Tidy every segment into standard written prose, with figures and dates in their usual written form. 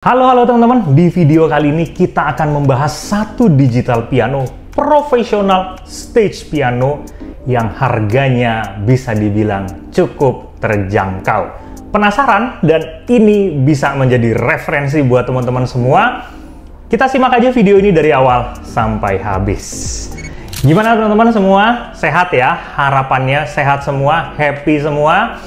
Halo teman-teman, di video kali ini kita akan membahas satu digital piano profesional stage piano yang harganya bisa dibilang cukup terjangkau. Penasaran? Dan ini bisa menjadi referensi buat teman-teman semua. Kita simak aja video ini dari awal sampai habis. Gimana teman-teman semua? Sehat ya? Harapannya sehat semua, happy semua.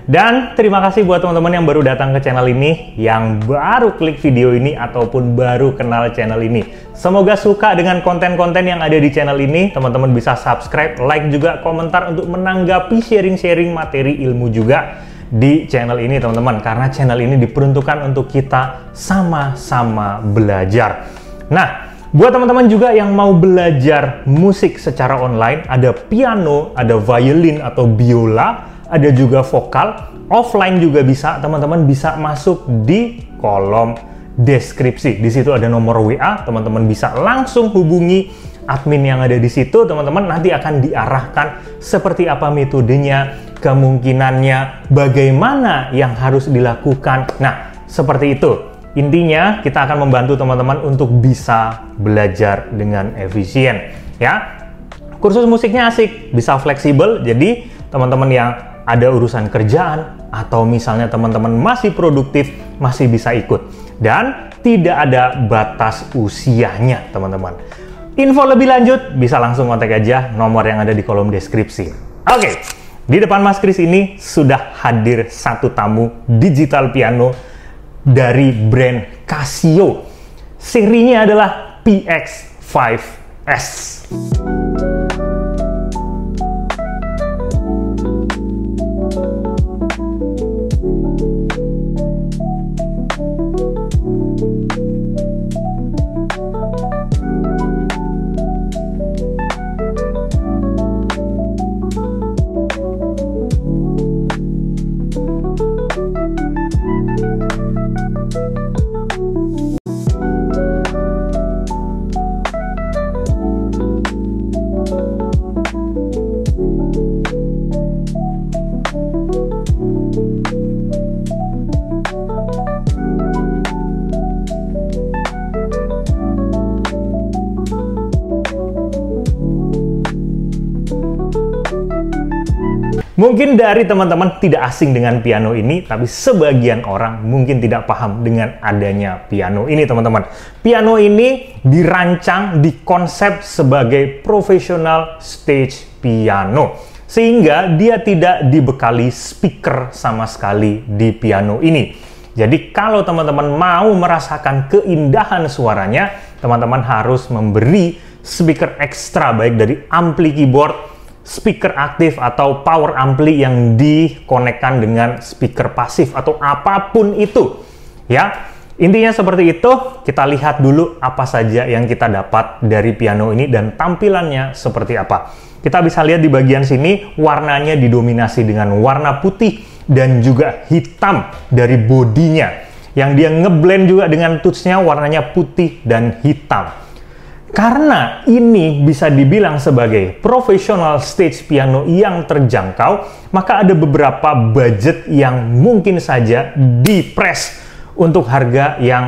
Dan terima kasih buat teman-teman yang baru datang ke channel ini, yang baru klik video ini ataupun baru kenal channel ini. Semoga suka dengan konten-konten yang ada di channel ini. Teman-teman bisa subscribe, like juga, komentar untuk menanggapi sharing-sharing materi ilmu juga di channel ini teman-teman. Karena channel ini diperuntukkan untuk kita sama-sama belajar. Nah, buat teman-teman juga yang mau belajar musik secara online, ada piano, ada violin atau biola, ada juga vokal, offline juga bisa. Teman-teman bisa masuk di kolom deskripsi. Di situ ada nomor WA, teman-teman bisa langsung hubungi admin yang ada di situ. Teman-teman nanti akan diarahkan seperti apa metodenya, kemungkinannya, bagaimana yang harus dilakukan. Nah, seperti itu. Intinya kita akan membantu teman-teman untuk bisa belajar dengan efisien, ya. Kursus musiknya asik, bisa fleksibel. Jadi teman-teman yang ada urusan kerjaan atau misalnya teman-teman masih produktif, masih bisa ikut. Dan tidak ada batas usianya, teman-teman. Info lebih lanjut bisa langsung kontak aja nomor yang ada di kolom deskripsi. Oke, di depan Mas Kris ini sudah hadir satu tamu digital piano dari brand Casio. Serinya adalah PX5S. Mungkin dari teman-teman tidak asing dengan piano ini, tapi sebagian orang mungkin tidak paham dengan adanya piano ini, teman-teman. Piano ini dirancang, dikonsep sebagai profesional stage piano, sehingga dia tidak dibekali speaker sama sekali di piano ini. Jadi kalau teman-teman mau merasakan keindahan suaranya, teman-teman harus memberi speaker ekstra, baik dari ampli keyboard, speaker aktif atau power ampli yang dikonekkan dengan speaker pasif atau apapun itu, ya. Intinya seperti itu. Kita lihat dulu apa saja yang kita dapat dari piano ini dan tampilannya seperti apa. Kita bisa lihat di bagian sini warnanya didominasi dengan warna putih dan juga hitam dari bodinya, yang dia ngeblend juga dengan touch-nya warnanya putih dan hitam. Karena ini bisa dibilang sebagai profesional stage piano yang terjangkau, maka ada beberapa budget yang mungkin saja dipres untuk harga yang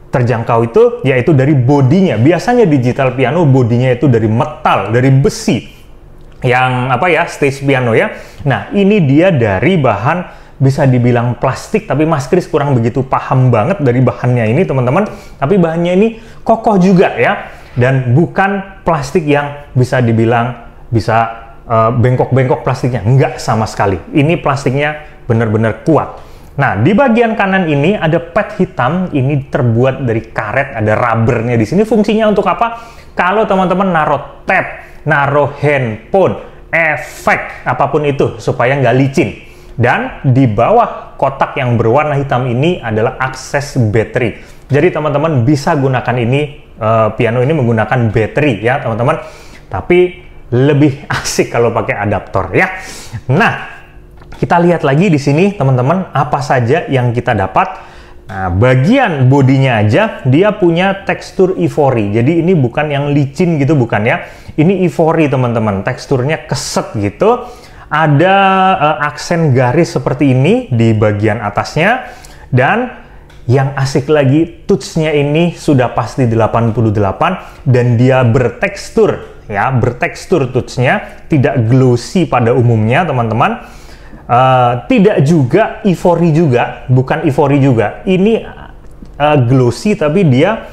terjangkau itu, yaitu dari bodinya. Biasanya digital piano bodinya itu dari metal, dari besi, yang apa ya, stage piano ya. Nah, ini dia dari bahan bisa dibilang plastik, tapi Mas Kris kurang begitu paham banget dari bahannya ini, teman-teman. Tapi bahannya ini kokoh juga ya. Dan bukan plastik yang bisa dibilang bisa bengkok-bengkok plastiknya. Enggak sama sekali. Ini plastiknya benar-benar kuat. Nah, di bagian kanan ini ada pad hitam. Ini terbuat dari karet, ada rubbernya di sini. Fungsinya untuk apa? Kalau teman-teman naruh tab, naruh handphone, efek, apapun itu, supaya nggak licin. Dan di bawah kotak yang berwarna hitam ini adalah akses baterai. Jadi teman-teman bisa gunakan ini, piano ini menggunakan baterai ya teman-teman. Tapi lebih asik kalau pakai adaptor ya. Nah, kita lihat lagi di sini teman-teman apa saja yang kita dapat. Nah, bagian bodinya aja dia punya tekstur ivory. Jadi ini bukan yang licin gitu, bukan ya. Ini ivory teman-teman. Teksturnya keset gitu. Ada aksen garis seperti ini di bagian atasnya. Dan Yang asik lagi, touch-nya ini sudah pasti 88 dan dia bertekstur, ya, bertekstur touch-nya, tidak glossy pada umumnya, teman-teman. Tidak juga ivory juga, bukan ivory juga. Ini glossy tapi dia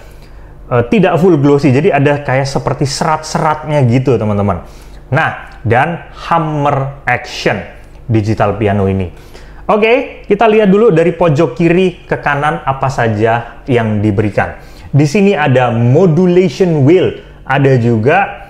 tidak full glossy, jadi ada kayak seperti serat-seratnya gitu, teman-teman. Nah, dan hammer action digital piano ini. Oke, kita lihat dulu dari pojok kiri ke kanan apa saja yang diberikan. Di sini ada modulation wheel, ada juga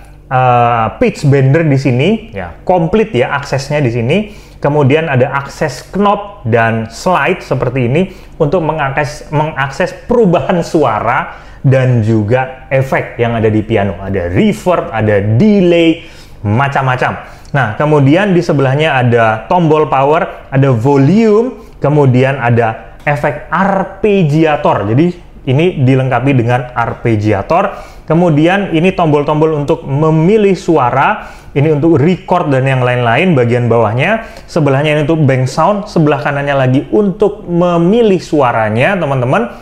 pitch bender di sini, ya, komplit ya aksesnya di sini. Kemudian ada akses knob dan slide seperti ini untuk mengakses perubahan suara dan juga efek yang ada di piano. Ada reverb, ada delay, macam-macam. Nah, kemudian di sebelahnya ada tombol power, ada volume, kemudian ada efek arpeggiator. Jadi ini dilengkapi dengan arpeggiator. Kemudian ini tombol-tombol untuk memilih suara, ini untuk record dan yang lain-lain bagian bawahnya. Sebelahnya ini untuk bank sound, sebelah kanannya lagi untuk memilih suaranya, teman-teman.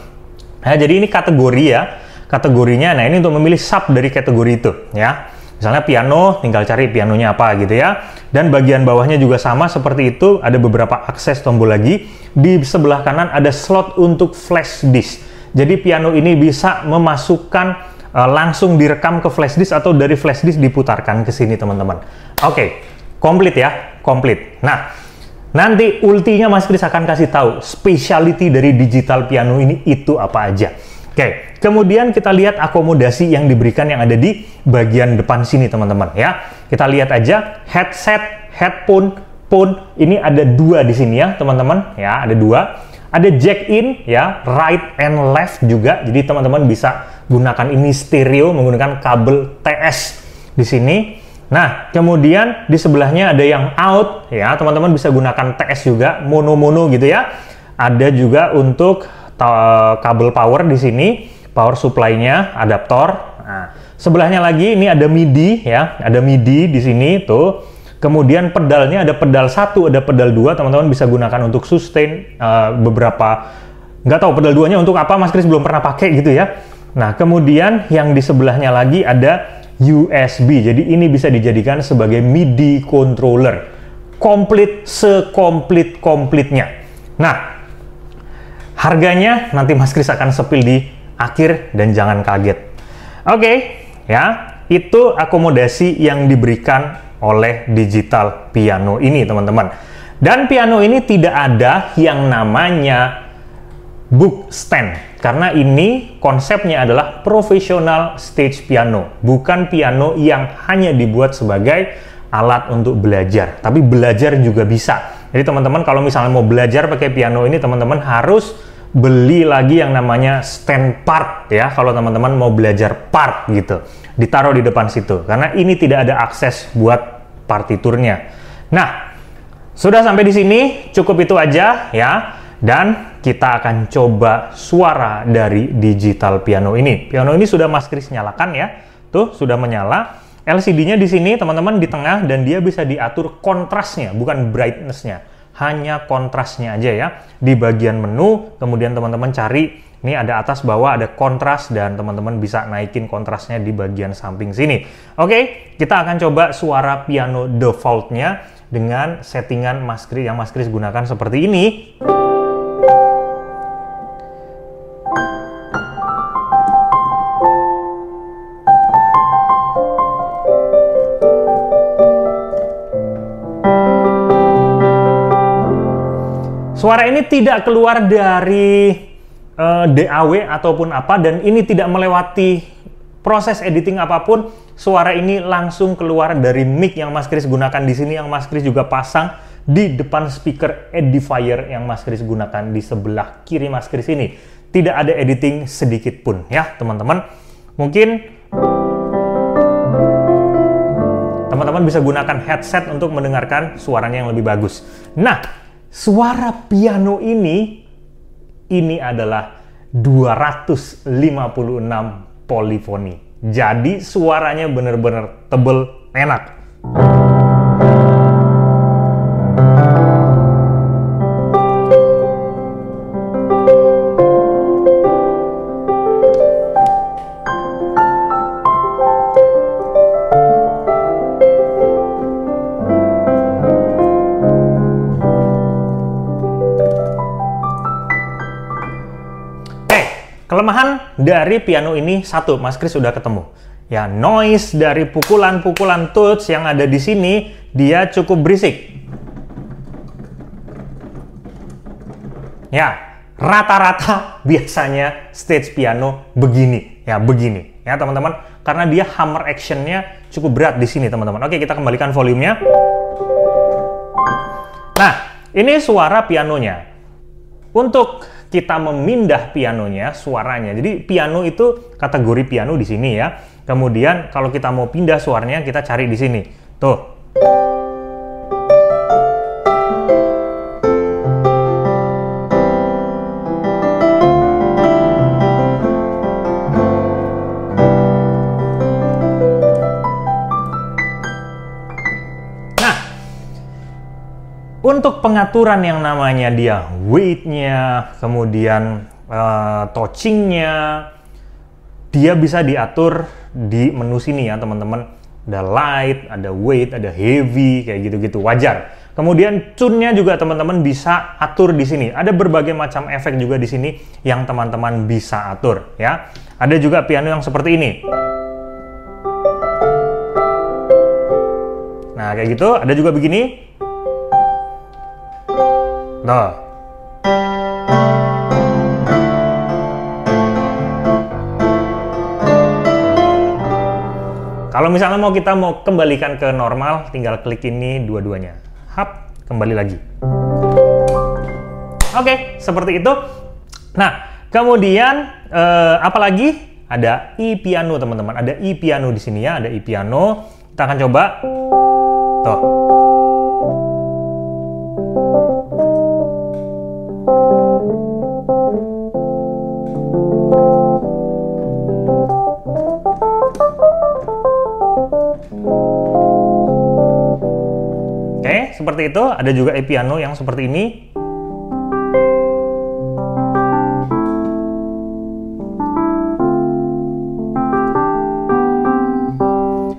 Nah, jadi ini kategori ya, kategorinya. Nah, ini untuk memilih sub dari kategori itu, ya. Misalnya piano, tinggal cari pianonya apa gitu ya. Dan bagian bawahnya juga sama seperti itu, ada beberapa akses tombol lagi. Di sebelah kanan ada slot untuk flash disk. Jadi piano ini bisa memasukkan langsung direkam ke flash disk atau dari flash disk diputarkan ke sini, teman-teman. Oke, komplit ya, komplit. Nah, nanti ultinya Mas Kris akan kasih tahu specialty dari digital piano ini itu apa aja. Oke, kemudian kita lihat akomodasi yang diberikan yang ada di bagian depan sini, teman-teman ya. Kita lihat aja headset, headphone, phone. Ini ada dua di sini ya, teman-teman ya, ada dua. Ada jack in ya, right and left juga. Jadi teman-teman bisa gunakan ini stereo menggunakan kabel TS di sini. Nah, kemudian di sebelahnya ada yang out ya, teman-teman bisa gunakan TS juga, mono-mono gitu ya. Ada juga untuk kabel power di sini, power supply-nya, adaptor. Nah, sebelahnya lagi ini ada MIDI ya, ada MIDI di sini tuh. Kemudian pedalnya ada pedal 1, ada pedal 2, teman-teman bisa gunakan untuk sustain beberapa, nggak tahu pedal 2-nya untuk apa, Mas Kris belum pernah pakai gitu ya. Nah, kemudian yang di sebelahnya lagi ada USB, jadi ini bisa dijadikan sebagai MIDI controller. Komplit, sekomplit-komplitnya. Nah, harganya nanti Mas Kris akan sepil di akhir dan jangan kaget. Oke, ya, itu akomodasi yang diberikan oleh digital piano ini, teman-teman. Dan piano ini tidak ada yang namanya book stand, karena ini konsepnya adalah professional stage piano, bukan piano yang hanya dibuat sebagai alat untuk belajar, tapi belajar juga bisa. Jadi teman-teman kalau misalnya mau belajar pakai piano ini, teman-teman harus beli lagi yang namanya stand part ya, kalau teman-teman mau belajar part gitu, ditaruh di depan situ, karena ini tidak ada akses buat partiturnya. Nah, sudah sampai di sini, cukup itu aja ya, dan kita akan coba suara dari digital piano ini. Piano ini sudah Mas Kris nyalakan ya, tuh sudah menyala. LCD-nya di sini teman-teman di tengah, dan dia bisa diatur kontrasnya, bukan brightness-nya, hanya kontrasnya aja ya. Di bagian menu, kemudian teman-teman cari, ini ada atas bawah ada kontras, dan teman-teman bisa naikin kontrasnya di bagian samping sini. Oke, kita akan coba suara piano default-nya dengan settingan yang Mas Kris gunakan seperti ini. Suara ini tidak keluar dari DAW ataupun apa, dan ini tidak melewati proses editing apapun. Suara ini langsung keluar dari mic yang Mas Kris gunakan di sini, yang Mas Kris juga pasang di depan speaker edifier yang Mas Kris gunakan di sebelah kiri Mas Kris ini. Tidak ada editing sedikit pun ya, teman-teman. Mungkin teman-teman bisa gunakan headset untuk mendengarkan suaranya yang lebih bagus. Nah, suara piano ini adalah 256 polifoni. Jadi suaranya benar-benar tebel, enak. Kelemahan dari piano ini satu, Mas Kris sudah ketemu. Ya, noise dari pukulan-pukulan tuts yang ada di sini, dia cukup berisik. Ya, rata-rata biasanya stage piano begini. Ya, begini. Ya, teman-teman. Karena dia hammer actionnya cukup berat di sini, teman-teman. Oke, kita kembalikan volumenya. Nah, ini suara pianonya. Untuk kita memindah pianonya, suaranya. Jadi, piano itu kategori piano di sini ya. Kemudian, kalau kita mau pindah suaranya, kita cari di sini. Tuh. Untuk pengaturan yang namanya dia weight-nya, kemudian touching-nya, dia bisa diatur di menu sini ya teman-teman. Ada light, ada weight, ada heavy, kayak gitu-gitu, wajar. Kemudian tune-nya juga teman-teman bisa atur di sini. Ada berbagai macam efek juga di sini yang teman-teman bisa atur ya. Ada juga piano yang seperti ini. Nah, kayak gitu. Ada juga begini. Nah, kalau misalnya kita mau kembalikan ke normal, tinggal klik ini dua-duanya. Hap, kembali lagi. Oke, seperti itu. Nah, kemudian apalagi ada e-piano teman-teman. Ada e-piano di sini ya, ada e-piano. Kita akan coba. Tuh. Oke, seperti itu. Ada juga e-piano yang seperti ini.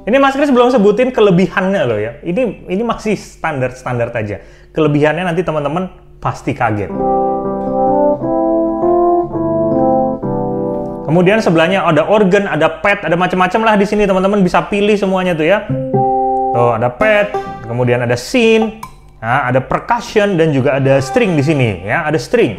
Ini Mas Kris belum sebutin kelebihannya loh ya. Ini masih standar-standar aja. Kelebihannya nanti teman-teman pasti kaget. Kemudian sebelahnya ada organ, ada pad, ada macam-macam lah di sini teman-teman bisa pilih semuanya tuh ya. Tuh ada pad, kemudian ada synth, nah, ada percussion dan juga ada string di sini ya, ada string.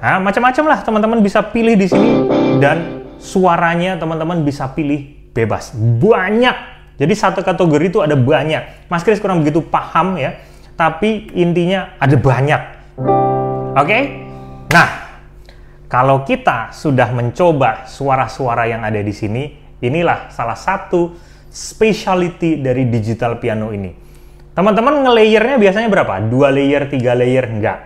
Nah, macam-macam lah teman-teman bisa pilih di sini dan suaranya teman-teman bisa pilih bebas. Banyak. Jadi satu kategori itu ada banyak. Mas Kris kurang begitu paham ya, tapi intinya ada banyak. Oke? Nah, kalau kita sudah mencoba suara-suara yang ada di sini, inilah salah satu specialty dari digital piano ini. Teman-teman nge-layernya biasanya berapa? 2 layer, 3 layer? Enggak.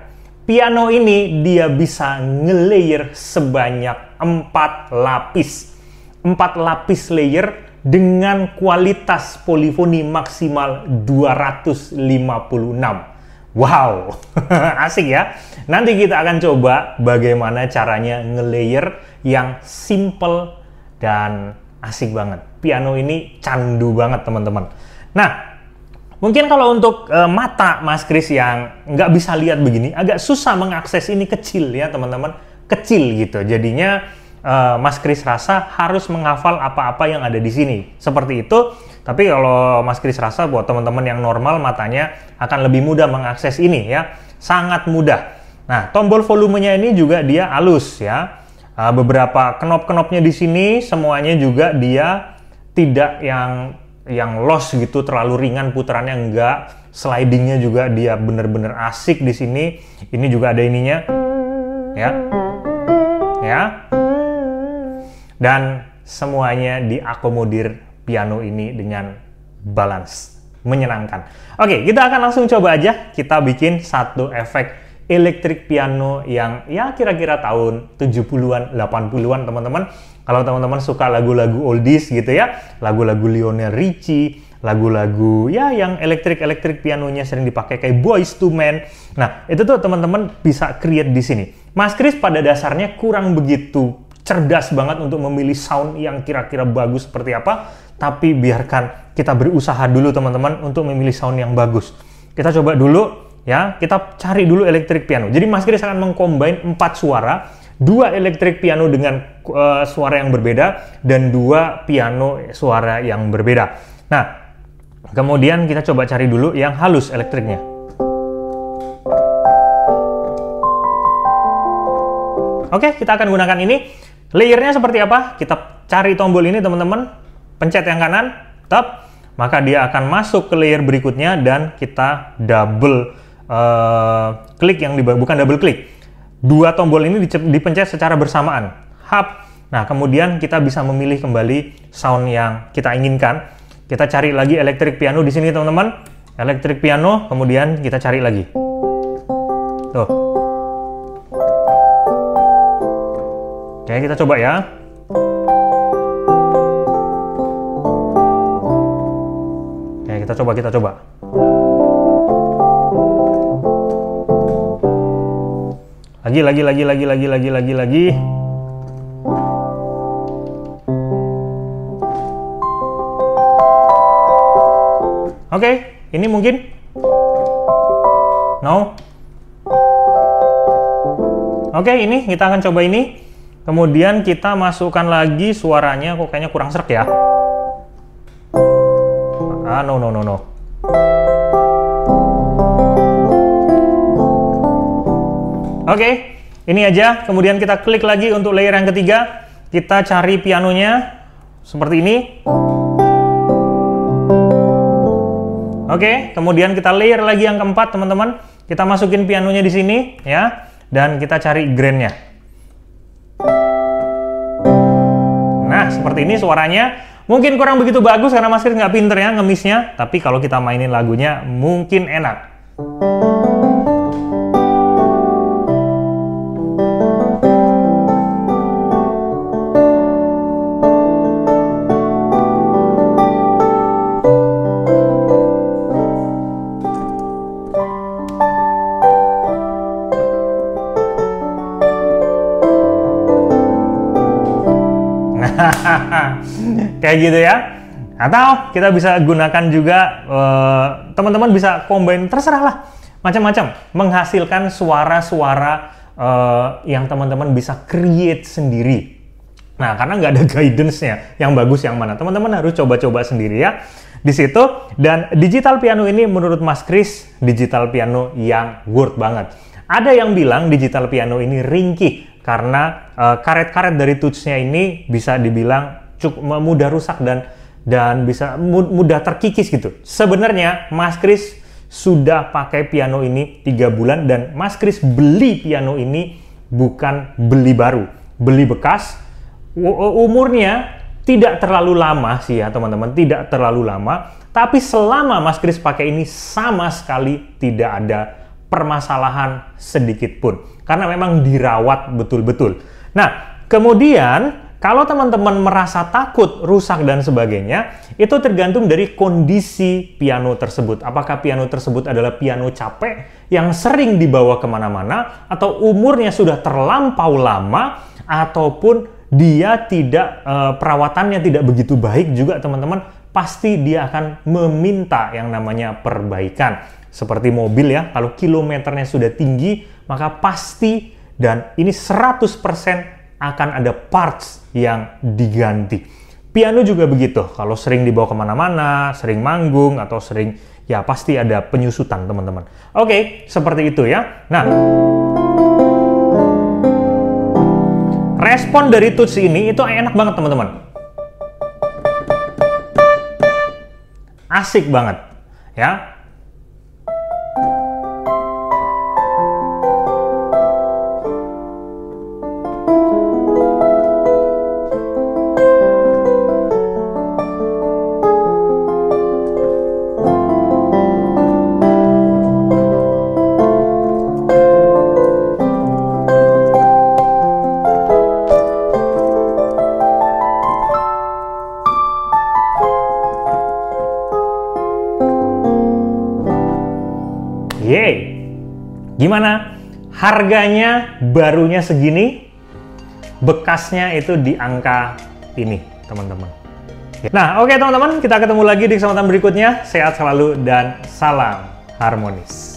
Piano ini dia bisa nge-layer sebanyak 4 lapis. 4 lapis layer dengan kualitas polifoni maksimal 256. Wow, asik ya. Nanti kita akan coba bagaimana caranya nge-layer yang simple dan asik banget. Piano ini candu banget teman-teman. Nah, mungkin kalau untuk mata Mas Kris yang nggak bisa lihat begini, agak susah mengakses ini, kecil ya teman-teman. Kecil gitu, jadinya Mas Kris rasa harus menghafal apa-apa yang ada di sini. Seperti itu. Tapi kalau Mas Kris rasa buat teman-teman yang normal matanya akan lebih mudah mengakses ini ya. Sangat mudah. Nah, tombol volumenya ini juga dia halus ya. Beberapa knop-knopnya di sini semuanya juga dia tidak yang loss gitu, terlalu ringan putarannya, enggak. Slidingnya juga dia bener-bener asik di sini. Ini juga ada ininya. Ya. Ya. Dan semuanya diakomodir piano ini dengan balance, menyenangkan. Oke, kita akan langsung coba aja. Kita bikin satu efek elektrik piano yang ya kira-kira tahun 70-an, 80-an teman-teman. Kalau teman-teman suka lagu-lagu oldies gitu ya, lagu-lagu Lionel Richie, lagu-lagu ya yang elektrik pianonya sering dipakai kayak Boyz II Men. Nah, itu tuh teman-teman bisa create di sini. Mas Kris pada dasarnya kurang begitu cerdas banget untuk memilih sound yang kira-kira bagus seperti apa, tapi biarkan kita berusaha dulu teman-teman untuk memilih sound yang bagus. Kita coba dulu ya, kita cari dulu elektrik piano. Jadi Mas Kris akan mengcombine 4 suara, 2 elektrik piano dengan suara yang berbeda, dan 2 piano suara yang berbeda. Nah, kemudian kita coba cari dulu yang halus elektriknya. Oke, kita akan gunakan ini. Layernya seperti apa? Kita cari tombol ini teman-teman, pencet yang kanan, tap, maka dia akan masuk ke layer berikutnya dan kita double klik yang bukan double klik. 2 tombol ini dipencet secara bersamaan. Hap. Nah, kemudian kita bisa memilih kembali sound yang kita inginkan. Kita cari lagi elektrik piano di sini, teman-teman. Elektrik piano, kemudian kita cari lagi. Tuh. Oke, kita coba ya. Oke, kita coba. Lagi. Oke, ini mungkin no. Oke, ini kita akan coba ini. Kemudian kita masukkan lagi suaranya, kok kayaknya kurang serak ya. No. Oke, ini aja. Kemudian kita klik lagi untuk layer yang ketiga. Kita cari pianonya seperti ini. Oke, kemudian kita layer lagi yang keempat, teman-teman. Kita masukin pianonya di sini, ya. Dan kita cari grain-nya. Nah, seperti ini suaranya. Mungkin kurang begitu bagus karena Mas Kris nggak pinter ya ngemisnya. Tapi kalau kita mainin lagunya, mungkin enak. Kayak gitu ya. Atau kita bisa gunakan juga, teman-teman bisa combine, terserah lah, macam-macam, menghasilkan suara-suara yang teman-teman bisa create sendiri. Nah, karena nggak ada guidance-nya yang bagus yang mana, teman-teman harus coba-coba sendiri ya di situ. Dan digital piano ini menurut Mas Kris digital piano yang worth banget. Ada yang bilang digital piano ini ringkih karena karet-karet dari touch-nya ini bisa dibilang cukup mudah rusak dan bisa mudah terkikis gitu. Sebenarnya Mas Kris sudah pakai piano ini 3 bulan dan Mas Kris beli piano ini bukan beli baru, beli bekas. Umurnya tidak terlalu lama sih ya teman-teman, tidak terlalu lama. Tapi selama Mas Kris pakai ini sama sekali tidak ada permasalahan sedikit pun. Karena memang dirawat betul-betul. Nah, kemudian kalau teman-teman merasa takut, rusak, dan sebagainya, itu tergantung dari kondisi piano tersebut. Apakah piano tersebut adalah piano capek yang sering dibawa kemana-mana, atau umurnya sudah terlampau lama, ataupun dia tidak, perawatannya tidak begitu baik juga teman-teman, pasti dia akan meminta yang namanya perbaikan. Seperti mobil ya, kalau kilometernya sudah tinggi, maka pasti, dan ini 100%, akan ada parts yang diganti. Piano juga begitu, kalau sering dibawa kemana-mana, sering manggung, atau sering, ya pasti ada penyusutan teman-teman. Oke, seperti itu ya. Nah, respon dari touch ini itu enak banget teman-teman. Asik banget, ya. Yeay, gimana? Harganya barunya segini, bekasnya itu di angka ini, teman-teman. Nah, oke teman-teman, kita ketemu lagi di kesempatan berikutnya. Sehat selalu dan salam harmonis.